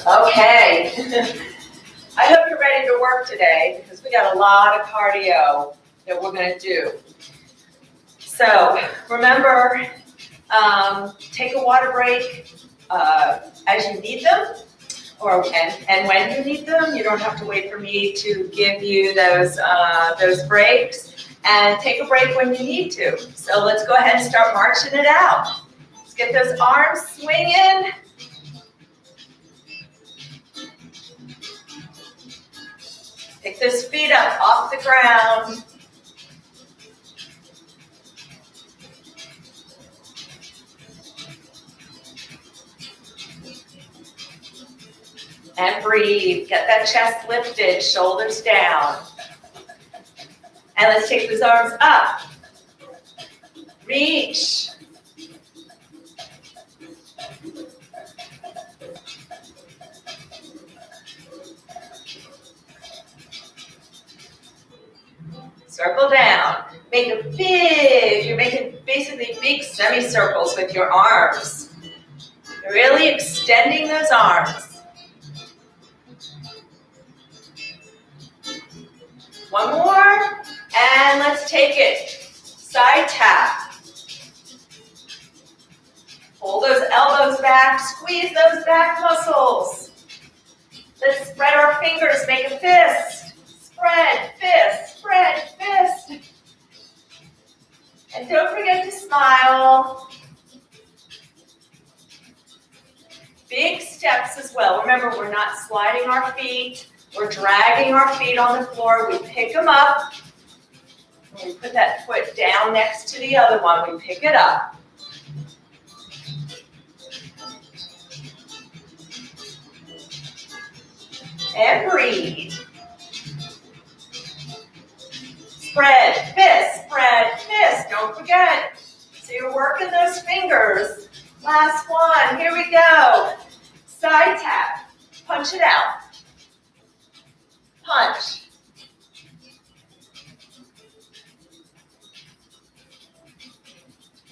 Okay. I hope you're ready to work today because we got a lot of cardio that we're going to do. So remember, take a water break as you need them, and when you need them. You don't have to wait for me to give you those breaks. And take a break when you need to. So let's go ahead and start marching it out. Let's get those arms swinging. Pick those feet up off the ground. And breathe. Get that chest lifted, shoulders down. And let's take those arms up. Reach. Circle down. You're making basically big semicircles with your arms. You're really extending those arms. One more, and let's take it. Side tap. Pull those elbows back, squeeze those back muscles. Let's spread our fingers, make a fist. Spread, fist, spread, fist. And don't forget to smile. Big steps as well. Remember, we're not sliding our feet. We're dragging our feet on the floor. We pick them up. And we put that foot down next to the other one. We pick it up. And breathe. Spread, fist. Don't forget. So you're working those fingers. Last one. Here we go. Side tap. Punch it out. Punch.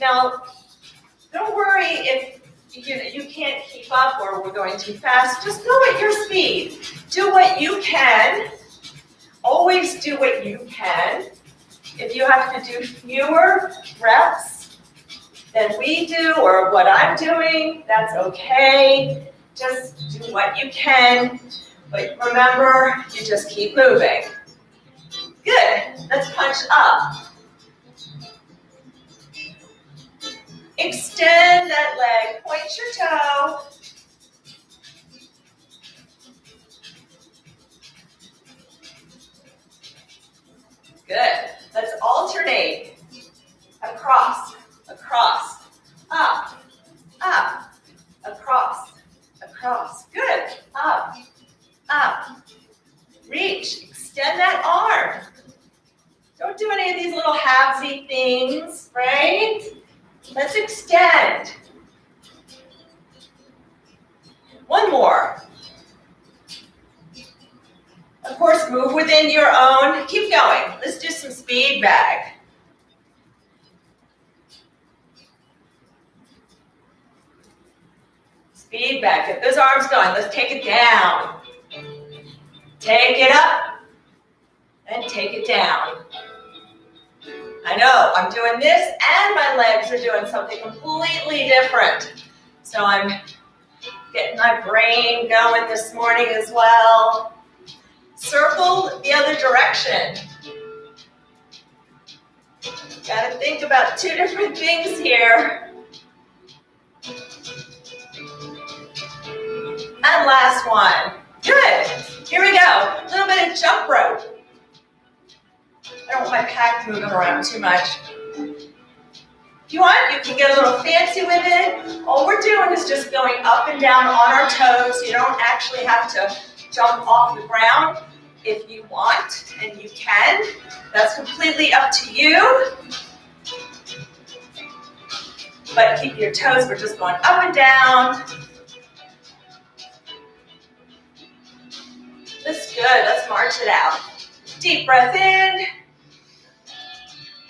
Now, don't worry if you can't keep up or we're going too fast. Just go at your speed. Do what you can. Always do what you can. If you have to do fewer reps than we do or what I'm doing, that's okay. Just do what you can. But remember, you just keep moving. Good. Let's punch up. Extend that leg. Point your toe. Good. Let's alternate. Across, up, across. Good. Up. Reach. Extend that arm. Don't do any of these little halvesy things, right? Let's extend. One more. Of course, move within your own. Keep going. Let's do some speed bag. Speed bag. Get those arms going. Let's take it down. Take it up. And take it down. I know, I'm doing this and my legs are doing something completely different. So I'm getting my brain going this morning as well. Circle the other direction. Got to think about two different things here. And last one. Good. Here we go. A little bit of jump rope. I don't want my pack moving around too much. If you want, you can get a little fancy with it. All we're doing is just going up and down on our toes. You don't actually have to jump off the ground. If you want, and you can, that's completely up to you. But keep your toes, we're just going up and down. just march it out. Deep breath in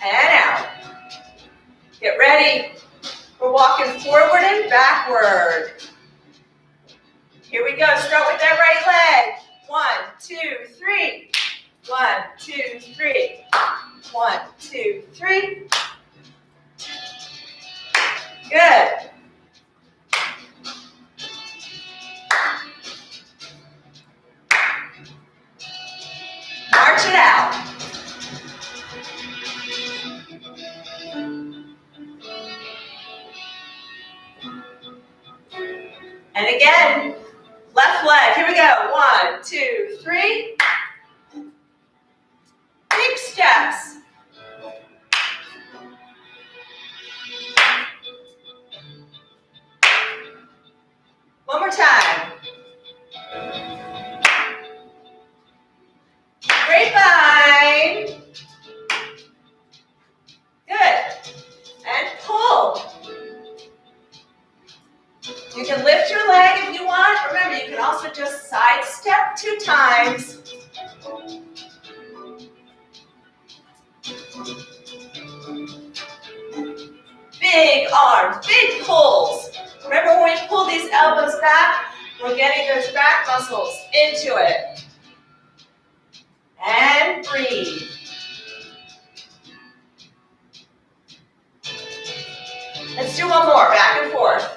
and out. Get ready. We're walking forward and backward. Here we go. Start with that right leg. 1, 2, 3. 1, 2, 3. 1, 2, 3. Good. March it out. And again, left leg. Here we go. 1, 2, 3. Big steps. One more time. Grapevine. Good. And pull. You can lift your leg if you want. Remember, you can also just side step 2 times. Big arms, big pulls. Remember when we pull these elbows back, we're getting those back muscles into it. And breathe. Let's do one more, back and forth.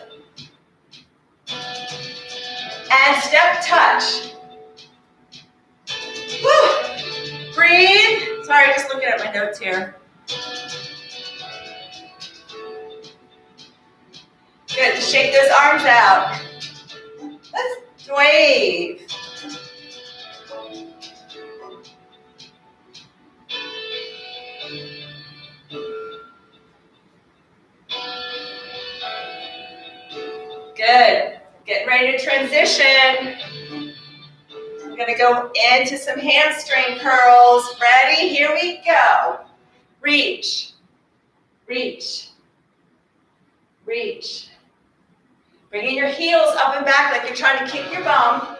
And step touch. Woo. Breathe. Sorry, just looking at my notes here. Good, shake those arms out. Let's wave. Good. Getting ready to transition. We're going to go into some hamstring curls. Ready? Here we go. Reach. Reach. Reach. Bringing your heels up and back like you're trying to kick your bum.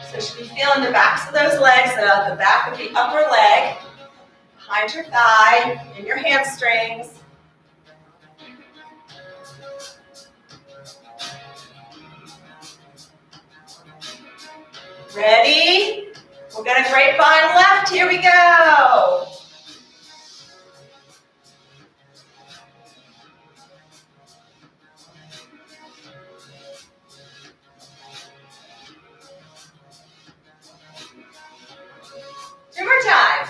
So you should be feeling the backs of those legs, the back of the upper leg, behind your thigh, and your hamstrings. Ready? We're going to grapevine left. Here we go. Two more times.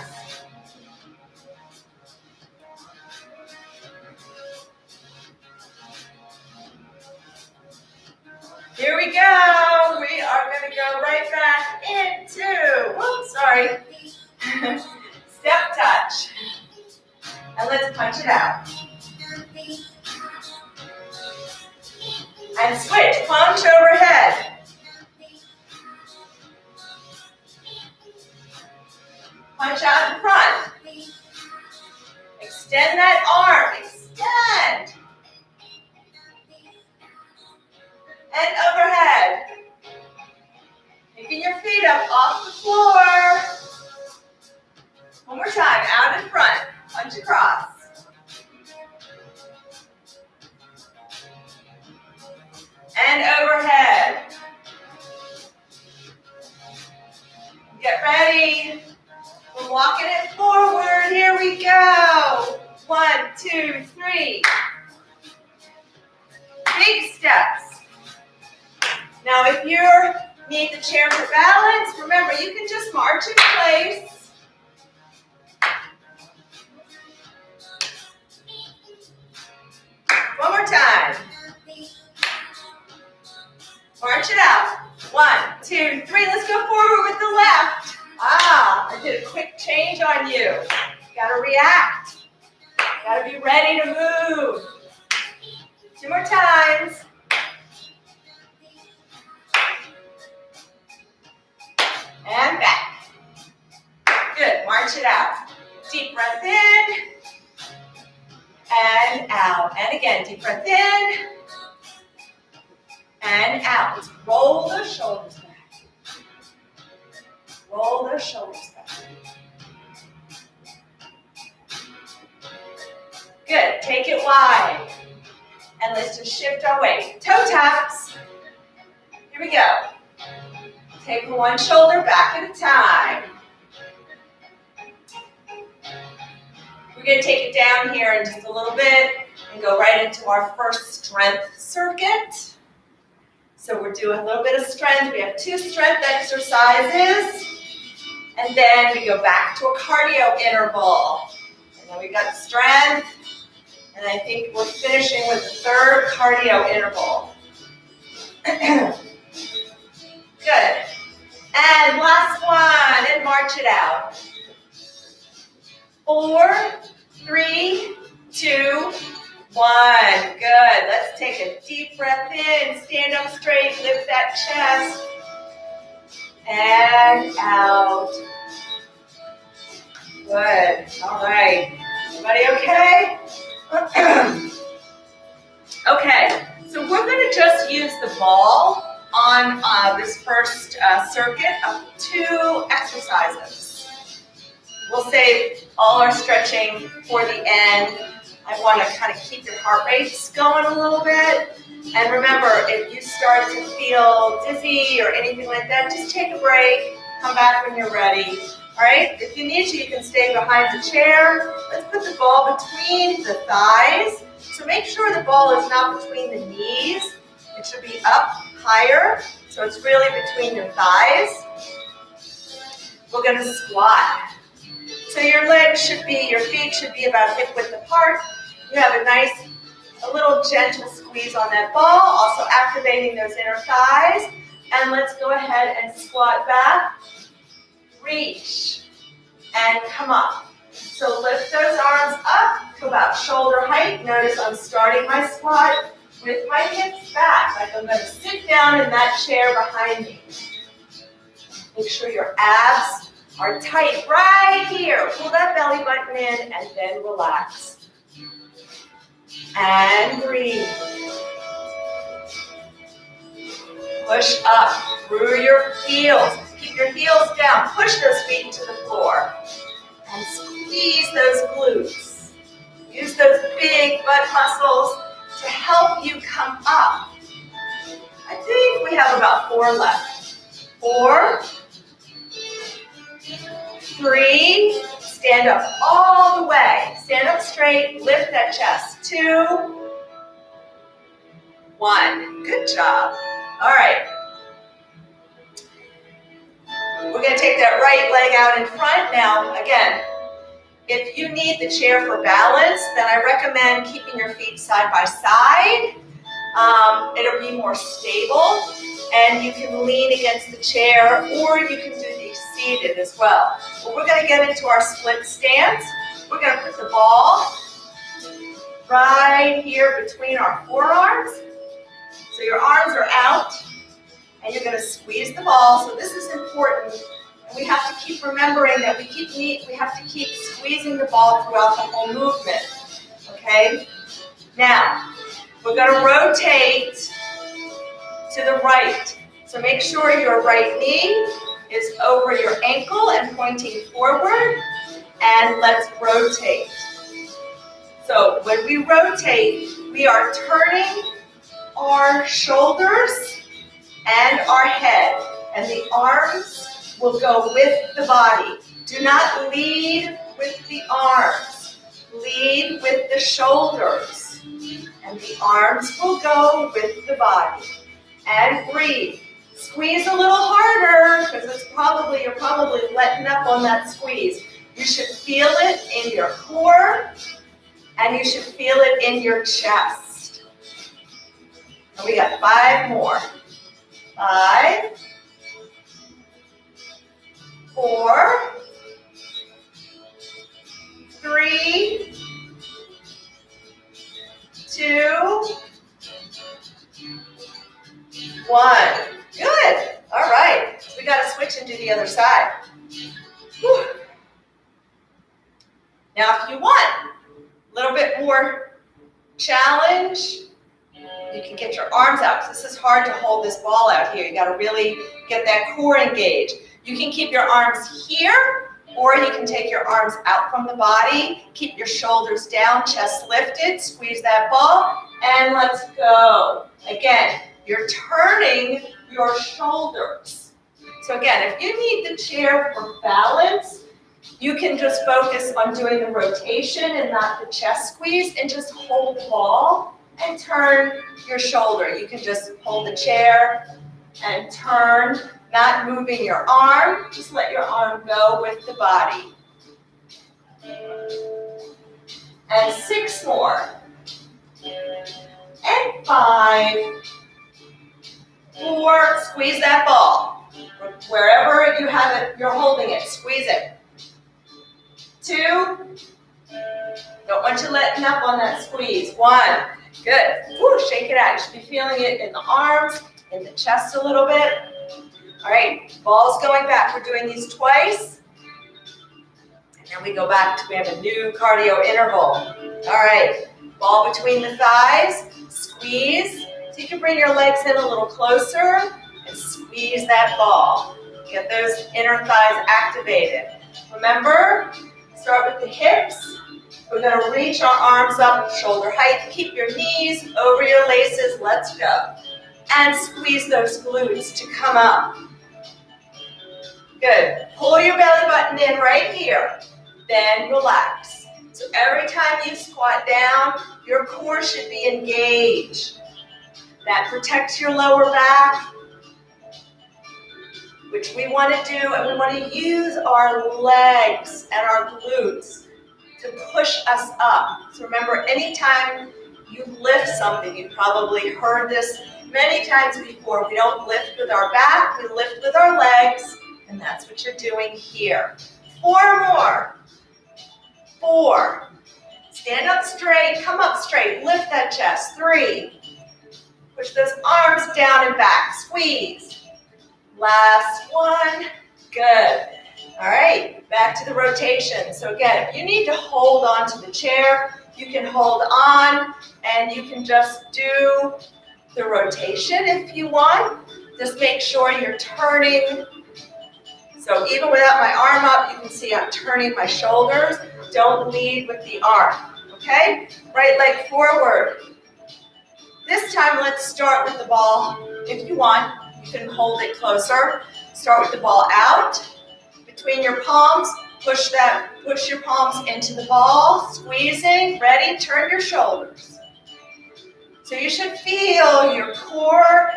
Here we go. We are going to go right back into, whoops, sorry, step touch. And let's punch it out. And switch, punch overhead. Punch out in front. Extend that arm, extend. And overhead. Picking your feet up off the floor. One more time, out in front. Punch across. And overhead. Get ready. We're walking it forward. Here we go. 1, 2, 3. Big steps. Now, if you need the chair for balance, remember, you can just march in place. One more time. March it out. 1, 2, 3. Let's go forward with the left. I did a quick change on you. You gotta react. Gotta be ready to move. 2 more times. And back. Good, march it out. Deep breath in. And out. And again, deep breath in. And out. Let's roll the shoulders back. Roll those shoulders back. Good, take it wide. And let's just shift our weight. Toe taps. Here we go. Take one shoulder back at a time. We're going to take it down here in just a little bit and go right into our first strength circuit. So we're doing a little bit of strength. We have 2 strength exercises. And then we go back to a cardio interval. And then we got strength. And I think we're finishing with the 3rd cardio interval. Good. And last one, and march it out. 4, 3, 2, 1. Good. Let's take a deep breath in. Stand up straight. Lift that chest. And out. Good. All right. Everybody okay? Okay. So we're going to just use the ball on this first circuit of 2 exercises. We'll save all our stretching for the end. I want to kind of keep your heart rates going a little bit. And remember, if you start to feel dizzy or anything like that, just take a break. Come back when you're ready. All right? If you need to, you can stay behind the chair. Let's put the ball between the thighs. So make sure the ball is not between the knees. It should be up higher. So it's really between your thighs. We're going to squat. So your feet should be about hip width apart. You have a little gentle squeeze on that ball, also activating those inner thighs. And let's go ahead and squat back, reach, and come up. So lift those arms up to about shoulder height. Notice I'm starting my squat with my hips back, like I'm going to sit down in that chair behind me. Make sure your abs are tight right here. Pull that belly button in and then relax. And breathe. Push up through your heels. Keep your heels down. Push those feet into the floor. And squeeze those glutes. Use those big butt muscles to help you come up. I think we have about 4 left. 4, 3, stand up all the way. Stand up straight, lift that chest. 2, 1. Good job. All right. We're going to take that right leg out in front. Now, again, if you need the chair for balance, then I recommend keeping your feet side by side. It'll be more stable, and you can lean against the chair, or you can do the seated as well. But we're going to get into our split stance. We're going to put the ball right here between our forearms. So your arms are out, and you're going to squeeze the ball. So this is important. And we have to keep remembering that we have to keep squeezing the ball throughout the whole movement. Okay? Now, we're going to rotate to the right. So make sure your right knee is over your ankle and pointing forward. And let's rotate. So when we rotate, we are turning our shoulders and our head. And the arms will go with the body. Do not lead with the arms. Lead with the shoulders. And the arms will go with the body. And breathe. Squeeze a little harder, because you're probably letting up on that squeeze. You should feel it in your core, and you should feel it in your chest. And we got 5 more. 5, 4, 3, 2, 1. Good. All right. So we got to switch and do the other side. Whew. Now, if you want a little bit more challenge, you can get your arms out, because this is hard to hold this ball out here. You got to really get that core engaged. You can keep your arms here, or you can take your arms out from the body. Keep your shoulders down, chest lifted, squeeze that ball, and let's go. Again, you're turning your shoulders. So again, if you need the chair for balance, you can just focus on doing the rotation and not the chest squeeze, and just hold the ball and turn your shoulder. You can just hold the chair and turn, not moving your arm. Just let your arm go with the body. And 6 more. And 5. 4, squeeze that ball. Wherever you have it, you're holding it, squeeze it. 2, don't want you letting up on that squeeze. 1, good. Woo, shake it out. You should be feeling it in the arms, in the chest a little bit. All right, ball's going back. We're doing these twice. And then we go back to, we have a new cardio interval. All right, ball between the thighs, squeeze. So you can bring your legs in a little closer and squeeze that ball. Get those inner thighs activated. Remember, start with the hips. We're going to reach our arms up, shoulder height. Keep your knees over your laces. Let's go. And squeeze those glutes to come up. Good. Pull your belly button in right here. Then relax. So every time you squat down, your core should be engaged. That protects your lower back, which we want to do, and we want to use our legs and our glutes to push us up. So remember, anytime you lift something, you probably heard this many times before, we don't lift with our back, we lift with our legs, and that's what you're doing here. 4 more. 4. Stand up straight, come up straight, lift that chest. 3. Push those arms down and back, squeeze. Last one, good. All right, back to the rotation. So again, if you need to hold on to the chair, you can hold on and you can just do the rotation if you want. Just make sure you're turning. So even without my arm up, you can see I'm turning my shoulders. Don't lead with the arm, okay? Right leg forward. This time, let's start with the ball. If you want, you can hold it closer. Start with the ball out. Between your palms, push your palms into the ball, squeezing. Ready? Turn your shoulders. So you should feel your core,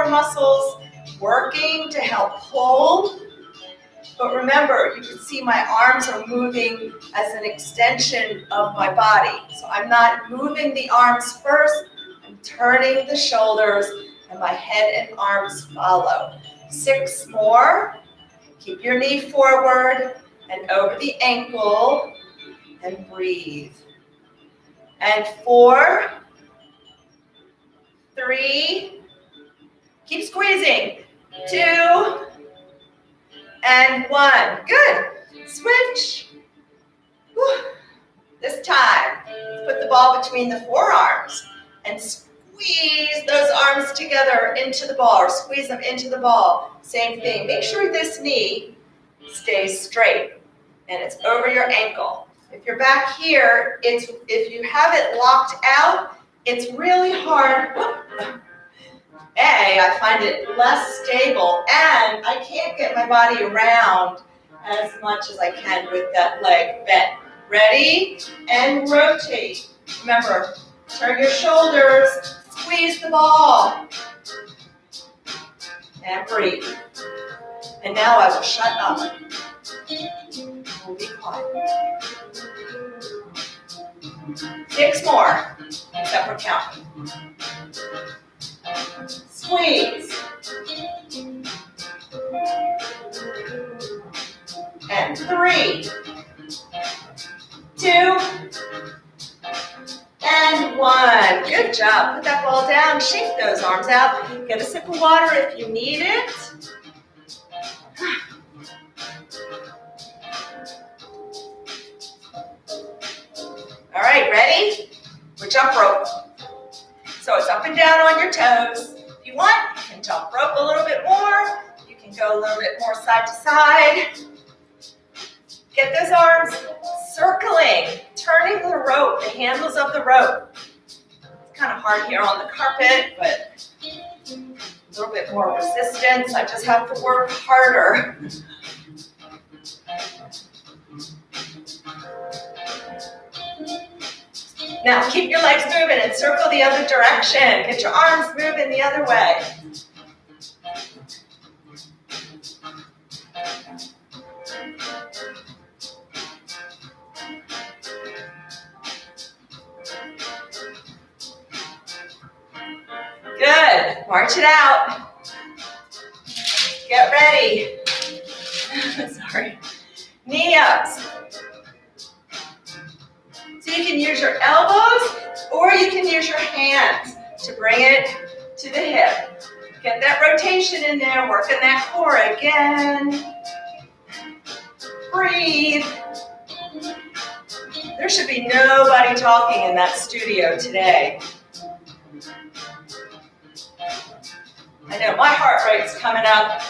muscles working to help pull. But remember, you can see my arms are moving as an extension of my body. So I'm not moving the arms first, I'm turning the shoulders, and my head and arms follow. 6 more. Keep your knee forward and over the ankle, and breathe. And 4, 3, keep squeezing. 2, and 1. Good. Switch. Whew. This time, put the ball between the forearms and squeeze those arms together into the ball, or squeeze them into the ball. Same thing. Make sure this knee stays straight and it's over your ankle. If you're back here, if you have it locked out, it's really hard. I find it less stable, and I can't get my body around as much as I can with that leg bent. Ready? And rotate. Remember, turn your shoulders, squeeze the ball, and breathe. And now I will shut up. We'll be quiet. 6 more, except for counting. Squeeze. And 3, 2, and 1. Good job. Put that ball down. Shake those arms out. Get a sip of water if you need it. All right, ready? We're jump rope. So it's up and down on your toes. If you want, you can jump rope a little bit more. You can can go a little bit more side to side. Get those arms circling, turning the rope, the handles of the rope. It's kind of hard here on the carpet, but a little bit more resistance. I just have to work harder. Now keep your legs moving and circle the other direction. Get your arms moving the other way. Good. March it out. Get ready. Sorry. Knee ups. So you can use your elbows or you can use your hands to bring it to the hip. Get that rotation in there, working that core again. Breathe. There should be nobody talking in that studio today. I know my heart rate's coming up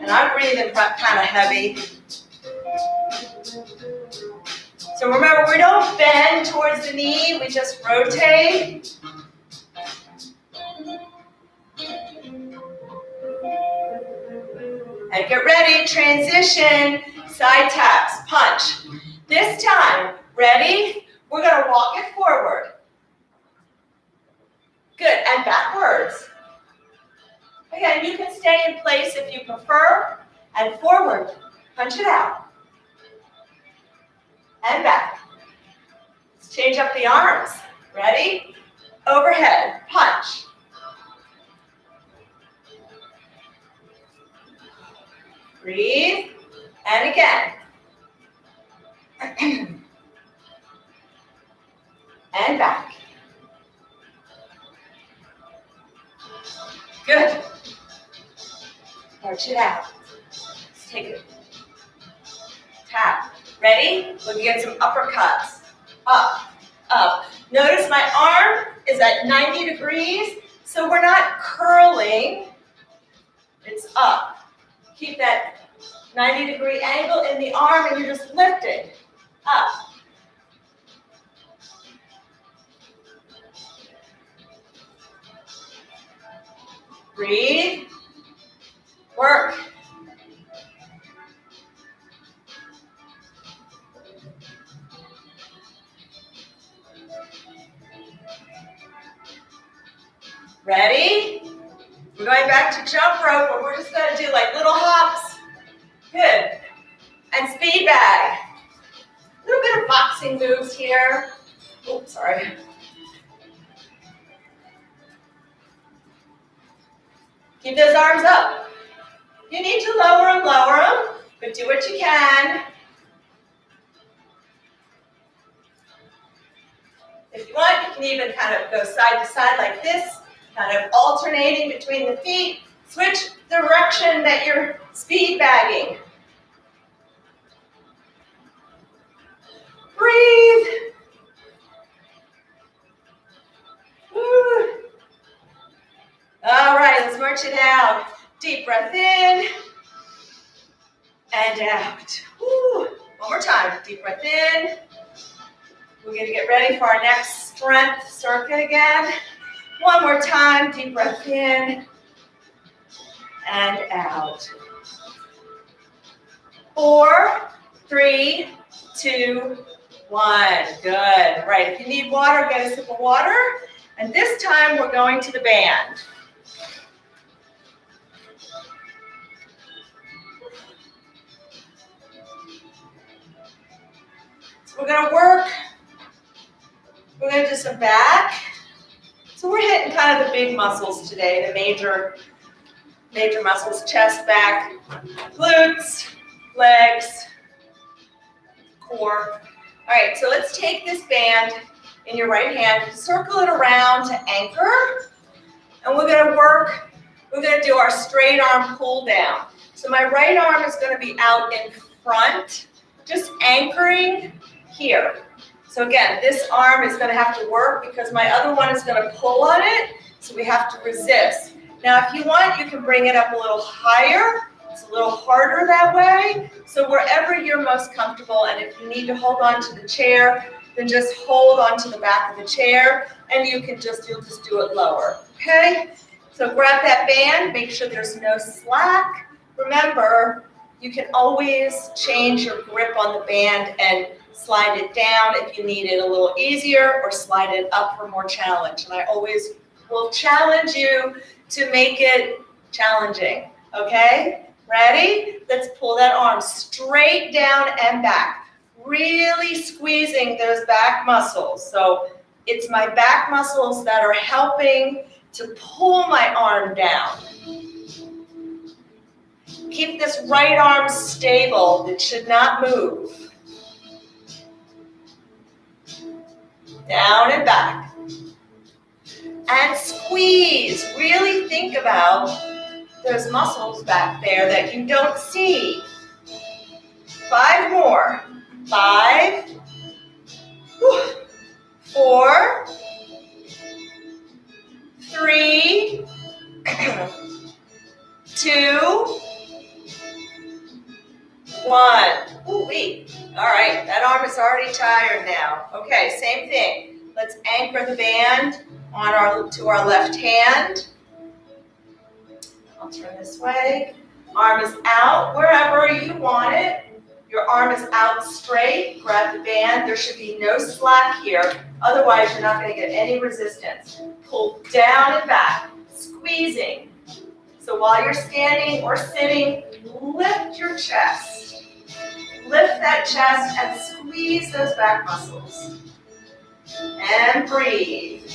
and I'm breathing kind of heavy. So remember, we don't bend towards the knee, we just rotate. And get ready, transition, side taps, punch. This time, ready? We're gonna walk it forward. Good, and backwards. Again, you can stay in place if you prefer, and forward, punch it out. And back. Let's change up the arms. Ready? Overhead, punch. Breathe, and again. And back. Good. March it out. Let's take it. Tap. Ready? We're going to get some uppercuts. Up, up. Notice my arm is at 90 degrees, so we're not curling. It's up. Keep that 90-degree angle in the arm, and you're just lifting. Up. Breathe. Work. Ready? We're going back to jump rope, but we're just going to do like little hops. Good. And speed bag. A little bit of boxing moves here. Oops, sorry. Keep those arms up. You need to lower them, but do what you can. If you want, you can even kind of go side to side like this, kind of alternating between the feet. Switch the direction that you're speed bagging. Breathe. Woo. All right, let's march it out. Deep breath in and out. Woo. One more time. Deep breath in. We're going to get ready for our next strength circuit again. One more time. Deep breath in and out. 4, 3, 2, 1. Good. Right. If you need water, get a sip of water. And this time we're going to the band. So we're going to work. We're going to do some back. So we're hitting kind of the big muscles today, the major muscles, chest, back, glutes, legs, core. All right, so let's take this band in your right hand, circle it around to anchor, and we're going to do our straight arm pull down. So my right arm is going to be out in front, just anchoring here. So again, this arm is going to have to work because my other one is going to pull on it, so we have to resist. Now, if you want, you can bring it up a little higher It's a little harder that way. So wherever you're most comfortable, and if you need to hold on to the chair, then just hold on to the back of the chair, and you'll just do it lower, okay? So grab that band, make sure there's no slack. Remember, you can always change your grip on the band and slide it down if you need it a little easier, or slide it up for more challenge. And I always will challenge you to make it challenging, okay? Ready? Let's pull that arm straight down and back. Really squeezing those back muscles. So it's my back muscles that are helping to pull my arm down. Keep this right arm stable. It should not move. Down and back. And squeeze. Really think about those muscles back there that you don't see. 5 more. 5, 4, 3, 2, 1. Ooh-wee. All right, that arm is already tired now. Okay, same thing. Let's anchor the band to our left hand. I'll turn this way. Arm is out wherever you want it. Your arm is out straight. Grab the band. There should be no slack here. Otherwise, you're not going to get any resistance. Pull down and back, squeezing. So while you're standing or sitting, lift your chest. Lift that chest and squeeze those back muscles. And breathe.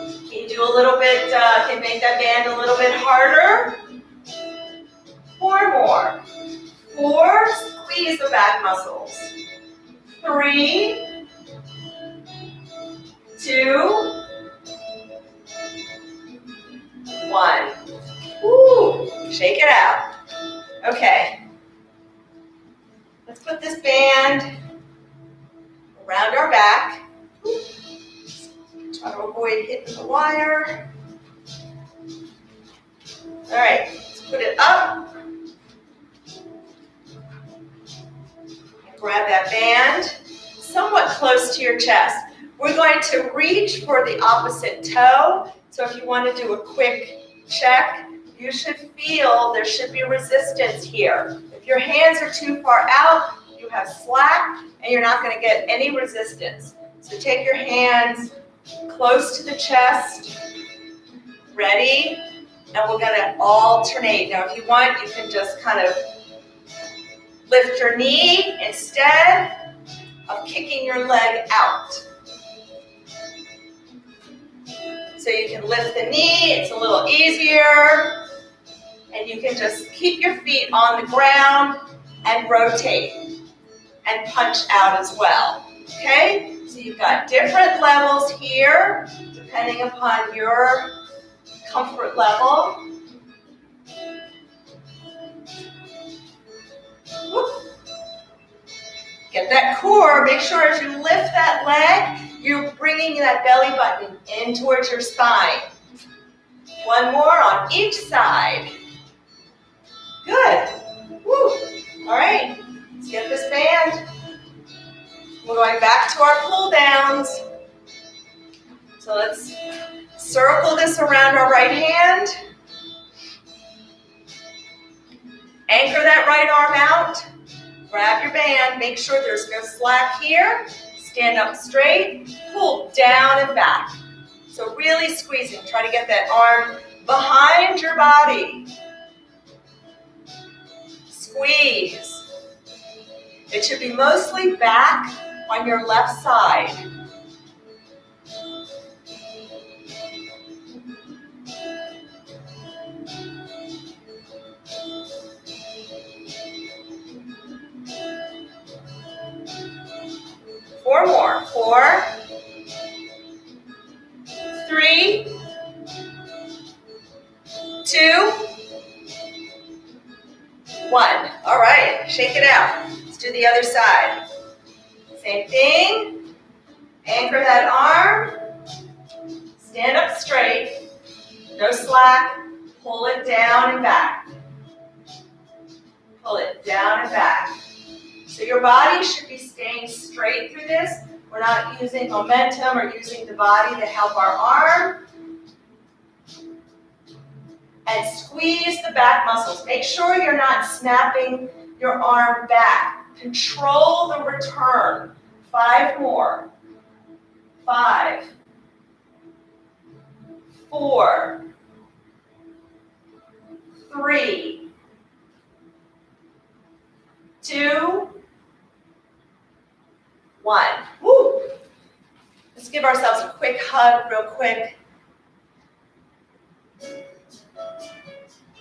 Can you do a little bit, can make that band a little bit harder? 4 more. 4, squeeze the back muscles. 3, 2, 1. Woo, shake it out. Okay. Let's put this band around our back. Try to avoid hitting the wire. All right, let's put it up. And grab that band somewhat close to your chest. We're going to reach for the opposite toe. So if you want to do a quick check, you should feel there should be resistance here. If your hands are too far out, you have slack and you're not going to get any resistance. So take your hands close to the chest, ready, and we're going to alternate. Now, if you want, you can just kind of lift your knee instead of kicking your leg out. So you can lift the knee, it's a little easier, and you can just keep your feet on the ground and rotate and punch out as well, okay? So you've got different levels here, depending upon your comfort level. Whoop. Get that core, make sure as you lift that leg, you're bringing that belly button in towards your spine. 1 more on each side. Good. Woo. All right, let's get this band. We're going back to our pull downs. So let's circle this around our right hand. Anchor that right arm out. Grab your band. Make sure there's no slack here. Stand up straight. Pull down and back. So really squeezing. Try to get that arm behind your body. Squeeze. It should be mostly back on your left side. Four more. 4, 3, 2, 1. All right, shake it out. Let's do the other side. Same thing. Anchor that arm. Stand up straight. No slack. Pull it down and back. Pull it down and back. So your body should be staying straight through this. We're not using momentum or using the body to help our arm. And squeeze the back muscles. Make sure you're not snapping your arm back. Control the return. 5 more. 5, 4, 3, 2, 1. Woo! Let's give ourselves a quick hug real quick.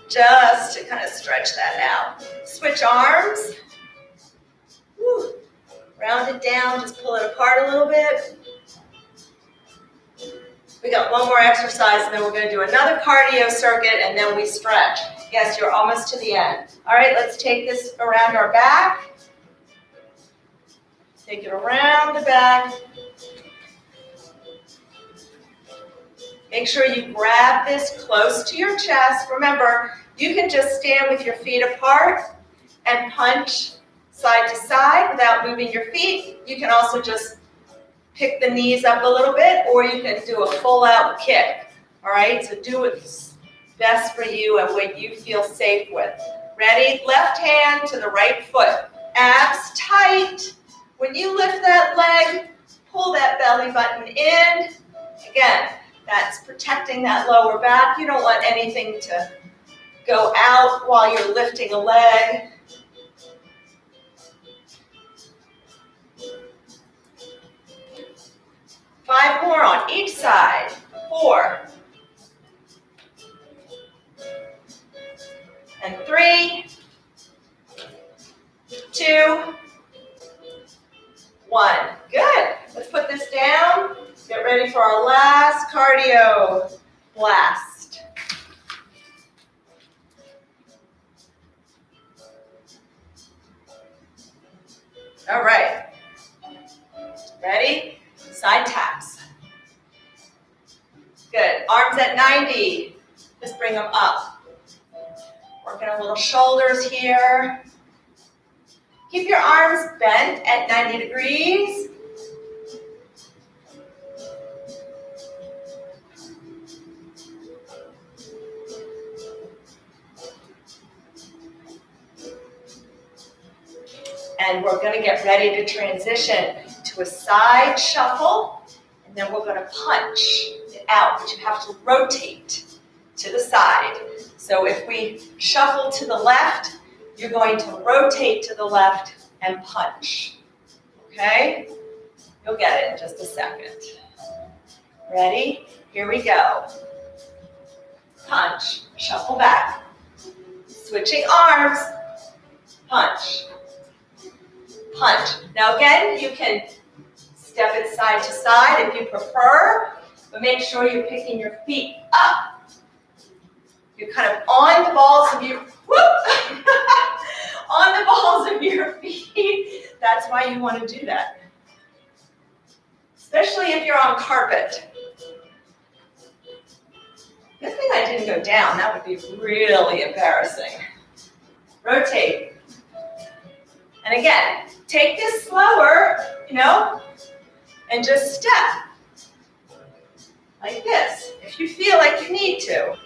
Just to kind of stretch that out. Switch arms. Woo. Round it down, just pull it apart a little bit. We got one more exercise and then we're going to do another cardio circuit and then we stretch. Yes, you're almost to the end. All right, let's take this around our back. Take it around the back. Make sure you grab this close to your chest. Remember, you can just stand with your feet apart and punch side to side without moving your feet. You can also just pick the knees up a little bit, or you can do a full-out kick. All right, so do what's best for you and what you feel safe with. Ready? Left hand to the right foot. Abs tight. When you lift that leg, pull that belly button in. Again, that's protecting that lower back. You don't want anything to go out while you're lifting a leg. Five more on each side. 4. And 3. 2. 1. Good. Let's put this down. Get ready for our last cardio blast. All right. Ready? Side taps. Good. Arms at 90. Just bring them up. Working a little shoulders here. Keep your arms bent at 90 degrees. And we're going to get ready to transition to a side shuffle, and then we're going to punch it out, but you have to rotate to the side. So if we shuffle to the left, you're going to rotate to the left and punch. Okay? You'll get it in just a second. Ready? Here we go. Punch. Shuffle back. Switching arms. Punch. Punch. Now again, you can step it side to side if you prefer, but make sure you're picking your feet up. You're kind of on the balls of your, on the balls of your feet. That's why you want to do that. Especially if you're on carpet. Good thing I didn't go down. That would be really embarrassing. Rotate. And again, take this slower, and just step. Like this, if you feel like you need to.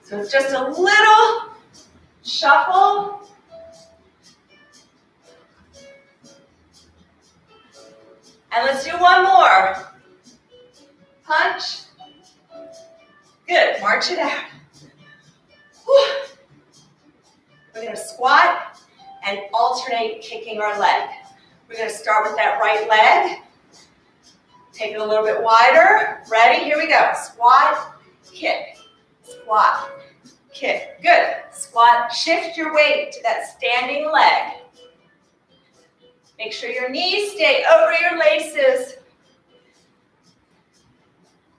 So it's just a little shuffle. And let's do one more. Punch. Good, march it out. Whew. We're going to squat and alternate kicking our leg. We're going to start with that right leg. Take it a little bit wider. Ready? Here we go. Squat, kick, squat, kick. Good. Squat. Shift your weight to that standing leg. Make sure your knees stay over your laces.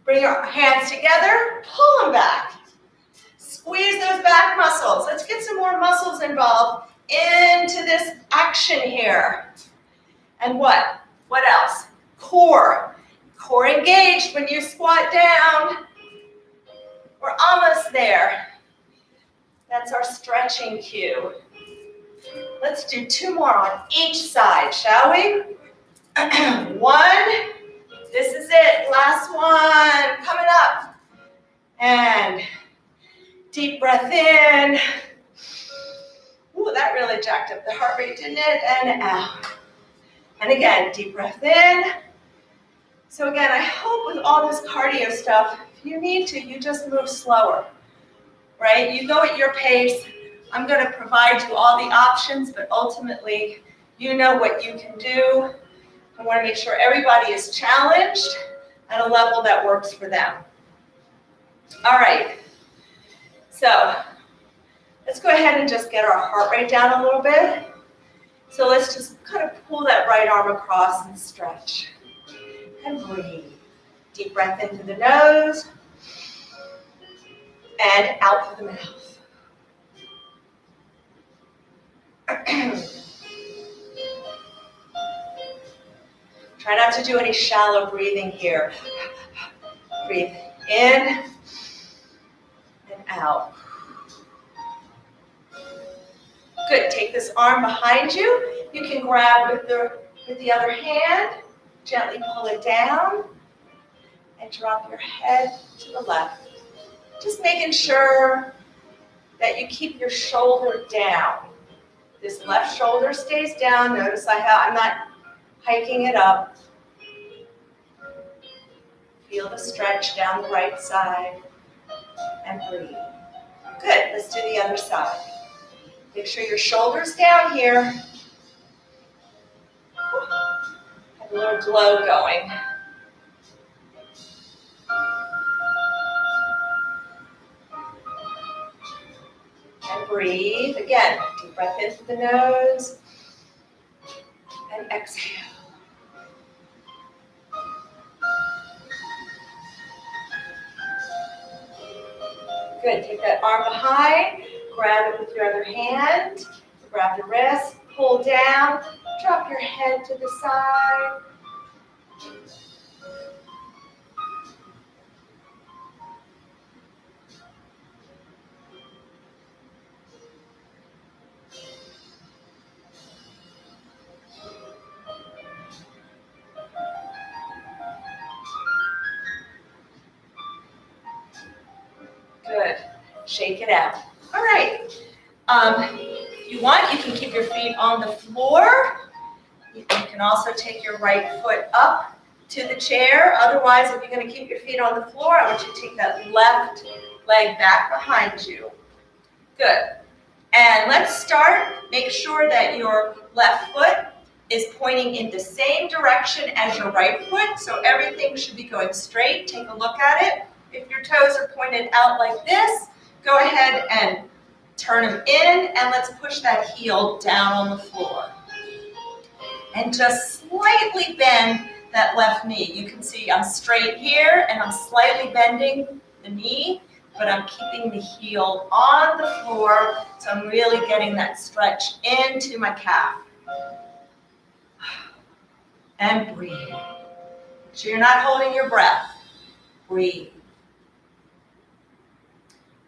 Bring your hands together. Pull them back. Squeeze those back muscles. Let's get some more muscles involved into this action here. And what? What else? Core. Core engaged when you squat down. We're almost there. That's our stretching cue. Let's do 2 more on each side, shall we? 1. This is it. Last one. Coming up. And deep breath in. Ooh, that really jacked up the heart rate, didn't it? And out. And again, deep breath in. So again, I hope with all this cardio stuff, if you need to, you just move slower, right? You go at your pace. I'm going to provide you all the options, but ultimately, you know what you can do. I want to make sure everybody is challenged at a level that works for them. All right. So let's go ahead and just get our heart rate down a little bit. So let's just kind of pull that right arm across and stretch. And breathe. Deep breath into the nose. And out through the mouth. Try not to do any shallow breathing here. Breathe in and out. Good. Take this arm behind you. You can grab with the other hand. Gently pull it down and drop your head to the left. Just making sure that you keep your shoulder down. This left shoulder stays down. Notice I'm not hiking it up. Feel the stretch down the right side and breathe. Good. Let's do the other side. Make sure your shoulder's down here. Have a little glow going. And breathe. Again, deep breath in through the nose. And exhale. Good. Take that arm behind. Grab it with your other hand. Grab the wrist. Pull down. Drop your head to the side. Good. Shake it out. All right. If you want, you can keep your feet on the floor. You can also take your right foot up to the chair. Otherwise, if you're going to keep your feet on the floor, I want you to take that left leg back behind you. Good. And let's start. Make sure that your left foot is pointing in the same direction as your right foot. So everything should be going straight. Take a look at it. If your toes are pointed out like this, go ahead and turn them in, and let's push that heel down on the floor. And just slightly bend that left knee. You can see I'm straight here, and I'm slightly bending the knee, but I'm keeping the heel on the floor, so I'm really getting that stretch into my calf. And breathe. So you're not holding your breath. Breathe.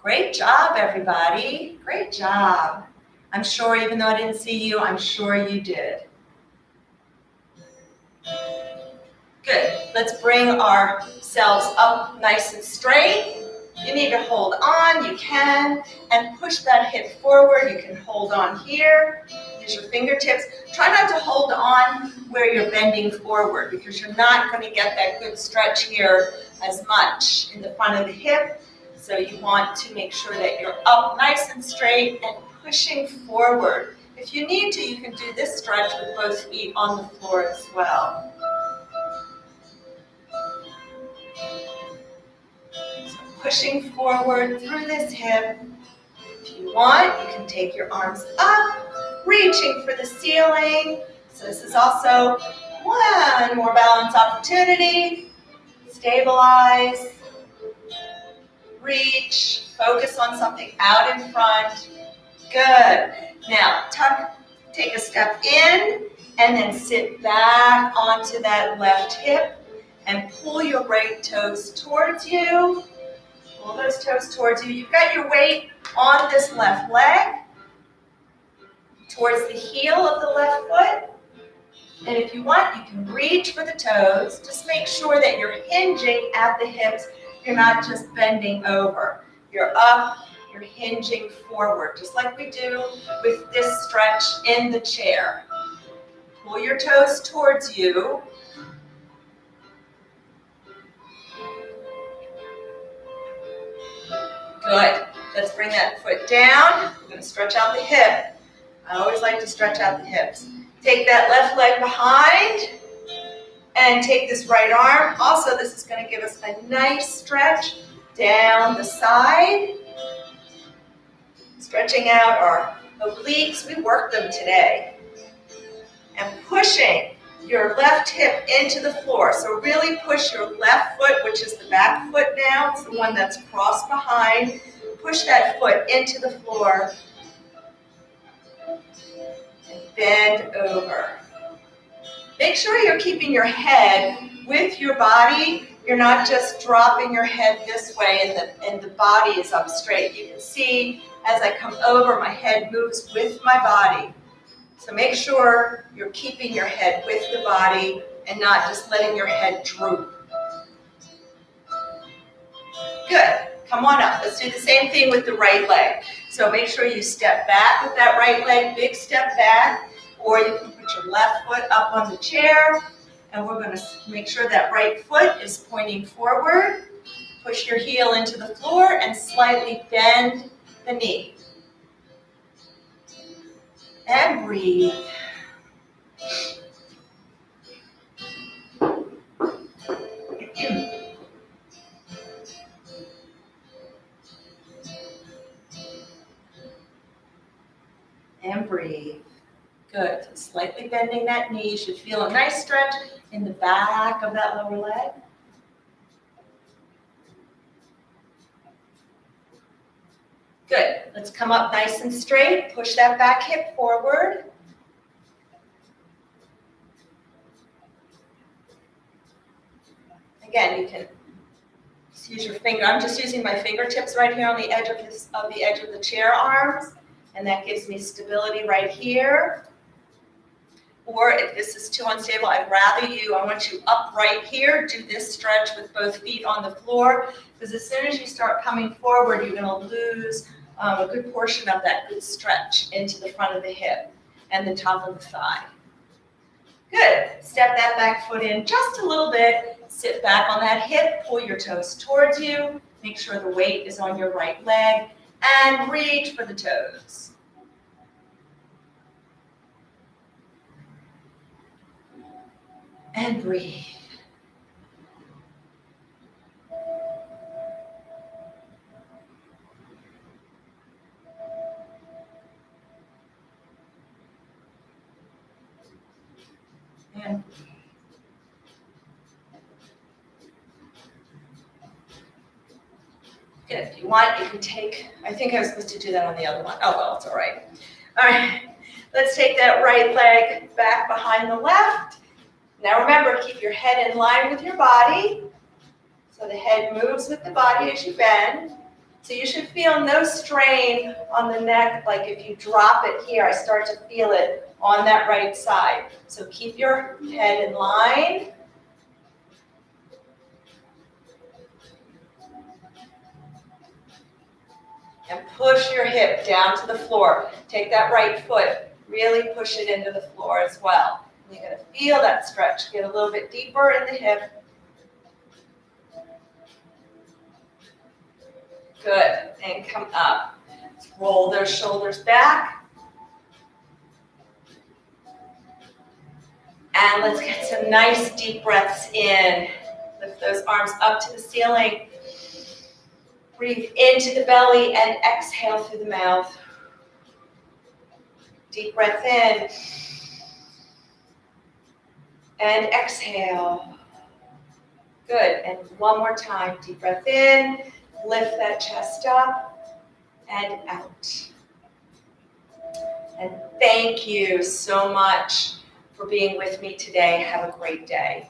Great job, everybody. Great job. I'm sure, even though I didn't see you, I'm sure you did. Good. Let's bring ourselves up nice and straight. You need to hold on, you can, and push that hip forward. You can hold on here. Use your fingertips. Try not to hold on where you're bending forward, because you're not going to get that good stretch here as much in the front of the hip. So you want to make sure that you're up nice and straight and pushing forward. If you need to, you can do this stretch with both feet on the floor as well. So pushing forward through this hip. If you want, you can take your arms up, reaching for the ceiling. So this is also one more balance opportunity. Stabilize. Reach, focus on something out in front. Good. Now, Take a step in and then sit back onto that left hip and pull your right toes towards you. Pull those toes towards you. You've got your weight on this left leg, towards the heel of the left foot. And if you want, you can reach for the toes. Just make sure that you're hinging at the hips. You're not just bending over. You're up, you're hinging forward, just like we do with this stretch in the chair. Pull your toes towards you. Good. Let's bring that foot down. We're going to stretch out the hip. I always like to stretch out the hips. Take that left leg behind and take this right arm. Also, this is going to give us a nice stretch down the side. Stretching out our obliques. We worked them today. And pushing your left hip into the floor. So really push your left foot, which is the back foot now. It's the one that's crossed behind. Push that foot into the floor. And bend over. Make sure you're keeping your head with your body. You're not just dropping your head this way and the body is up straight. You can see as I come over, my head moves with my body. So make sure you're keeping your head with the body and not just letting your head droop. Good. Come on up. Let's do the same thing with the right leg. So make sure you step back with that right leg, big step back, or you can put your left foot up on the chair, and we're going to make sure that right foot is pointing forward. Push your heel into the floor and slightly bend the knee. And breathe. And breathe. Good. Slightly bending that knee. You should feel a nice stretch in the back of that lower leg. Good. Let's come up nice and straight. Push that back hip forward. Again, you can just use your finger. I'm just using my fingertips right here on the edge of the chair arms, and that gives me stability right here. Or if this is too unstable, I want you upright here. Do this stretch with both feet on the floor, because as soon as you start coming forward, you're going to lose a good portion of that good stretch into the front of the hip and the top of the thigh. Good. Step that back foot in just a little bit. Sit back on that hip. Pull your toes towards you. Make sure the weight is on your right leg. And reach for the toes. And breathe. And good. If you want, you can take, I think I was supposed to do that on the other one. Oh, well, it's all right. All right. Let's take that right leg back behind the left. Now remember, keep your head in line with your body. So the head moves with the body as you bend. So you should feel no strain on the neck, like if you drop it here, I start to feel it on that right side. So keep your head in line. And push your hip down to the floor. Take that right foot, really push it into the floor as well. You're going to feel that stretch. Get a little bit deeper in the hip. Good. And come up. Let's roll those shoulders back. And let's get some nice deep breaths in. Lift those arms up to the ceiling. Breathe into the belly and exhale through the mouth. Deep breath in. And exhale. Good. And one more time. Deep breath in. Lift that chest up and out. And thank you so much for being with me today. Have a great day.